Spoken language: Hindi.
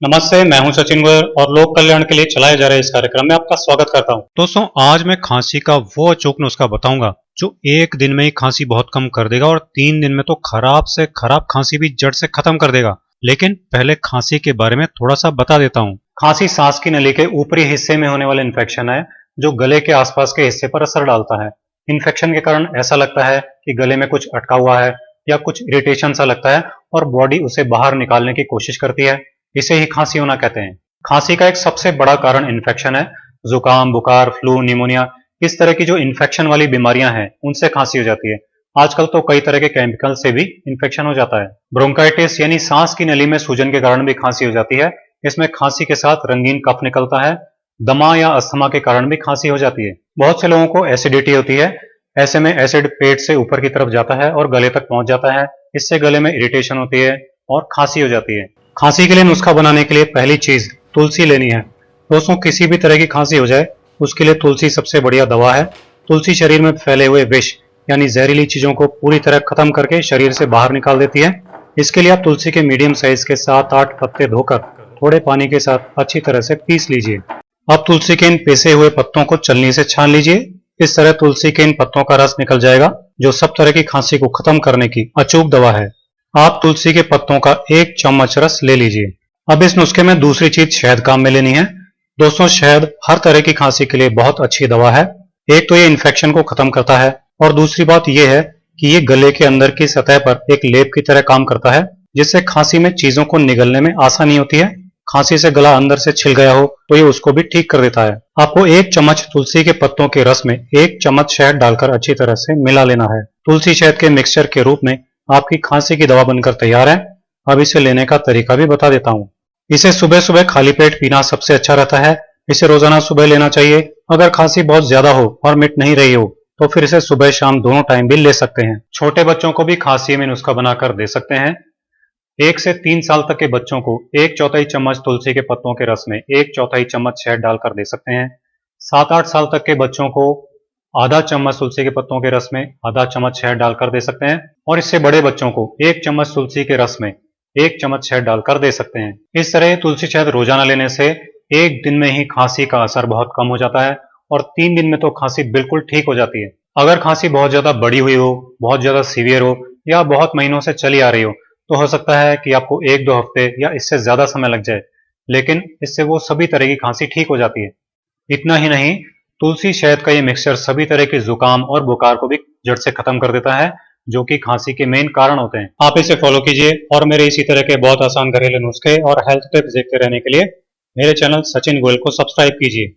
नमस्ते, मैं हूं सचिन गोयल और लोक कल्याण के लिए चलाए जा रहे इस कार्यक्रम में आपका स्वागत करता हूं। दोस्तों, आज मैं खांसी का वो अचूक नुस्खा बताऊंगा जो एक दिन में ही खांसी बहुत कम कर देगा और 3 दिन में तो खराब से खराब खांसी भी जड़ से खत्म कर देगा। लेकिन पहले खांसी के बारे में थोड़ा सा बता देता हूँ। खांसी सांस की नली के ऊपरी हिस्से में होने वाला इन्फेक्शन है जो गले के आसपास के हिस्से पर असर डालता है। इन्फेक्शन के कारण ऐसा लगता है कि गले में कुछ अटका हुआ है या कुछ इरिटेशन सा लगता है और बॉडी उसे बाहर निकालने की कोशिश करती है। इसे ही खांसी होना कहते हैं। खांसी का एक सबसे बड़ा कारण इन्फेक्शन है। जुकाम, बुखार, फ्लू, निमोनिया, इस तरह की जो इन्फेक्शन वाली बीमारियां हैं उनसे खांसी हो जाती है। आजकल तो कई तरह के केमिकल से भी इन्फेक्शन हो जाता है। ब्रोंकाइटिस यानी सांस की नली में सूजन के कारण भी खांसी हो जाती है। इसमें खांसी के साथ रंगीन कफ निकलता है। दमा या अस्थमा के कारण भी खांसी हो जाती है। बहुत से लोगों को एसिडिटी होती है। ऐसे में एसिड पेट से ऊपर की तरफ जाता है और गले तक पहुंच जाता है। इससे गले में इरिटेशन होती है और खांसी हो जाती है। खांसी के लिए नुस्खा बनाने के लिए पहली चीज तुलसी लेनी है। दोस्तों, किसी भी तरह की खांसी हो जाए उसके लिए तुलसी सबसे बढ़िया दवा है। तुलसी शरीर में फैले हुए विष यानी जहरीली चीजों को पूरी तरह खत्म करके शरीर से बाहर निकाल देती है। इसके लिए आप तुलसी के मीडियम साइज के 7-8 पत्ते धोकर थोड़े पानी के साथ अच्छी तरह से पीस लीजिए। अब तुलसी के इन पीसे हुए पत्तों को छलनी से छान लीजिए। इस तरह तुलसी के इन पत्तों का रस निकल जाएगा जो सब तरह की खांसी को खत्म करने की अचूक दवा है। आप तुलसी के पत्तों का 1 चम्मच रस ले लीजिए। अब इस नुस्खे में दूसरी चीज शहद काम में लेनी है। दोस्तों, शहद हर तरह की खांसी के लिए बहुत अच्छी दवा है। एक तो ये इन्फेक्शन को खत्म करता है और दूसरी बात यह है कि ये गले के अंदर की सतह पर एक लेप की तरह काम करता है जिससे खांसी में चीजों को निगलने में आसानी होती है। खांसी से गला अंदर से छिल गया हो तो ये उसको भी ठीक कर देता है। आपको 1 चम्मच तुलसी के पत्तों के रस में 1 चम्मच शहद डालकर अच्छी तरह से मिला लेना है। तुलसी शहद के मिक्सचर के रूप में आपकी खांसी की दवा बनकर तैयार है। अब इसे लेने का तरीका भी बता देता हूँ। इसे सुबह सुबह खाली पेट पीना सबसे अच्छा रहता है। इसे रोजाना सुबह लेना चाहिए। अगर खांसी बहुत ज्यादा हो और मिट नहीं रही हो तो फिर इसे सुबह शाम दोनों टाइम भी ले सकते हैं। छोटे बच्चों को भी खांसी में नुस्खा बनाकर दे सकते हैं। 1 से 3 साल तक के बच्चों को 1/4 चम्मच तुलसी के पत्तों के रस में 1/4 चम्मच शहद डालकर दे सकते हैं। 7-8 साल तक के बच्चों को आधा चम्मच तुलसी के पत्तों के रस में आधा चम्मच शहद डालकर दे सकते हैं और इससे बड़े बच्चों को 1 चम्मच तुलसी के रस में 1 चम्मच शहद डालकर दे सकते हैं। इस तरह तुलसी शहद रोजाना लेने से 1 दिन में ही खांसी का असर बहुत कम हो जाता है और 3 दिन में तो खांसी बिल्कुल ठीक हो जाती है। अगर खांसी बहुत ज्यादा बड़ी हुई हो, बहुत ज्यादा सीवियर हो या बहुत महीनों से चली आ रही हो सकता है कि आपको 1-2 हफ्ते या इससे ज्यादा समय लग जाए, लेकिन इससे वो सभी तरह की खांसी ठीक हो जाती है। इतना ही नहीं, तुलसी शहद का ये मिक्सचर सभी तरह के जुकाम और बुखार को भी जड़ से खत्म कर देता है जो कि खांसी के मेन कारण होते हैं। आप इसे फॉलो कीजिए और मेरे इसी तरह के बहुत आसान घरेलू नुस्खे और हेल्थ टिप्स देखते रहने के लिए मेरे चैनल सचिन गोयल को सब्सक्राइब कीजिए।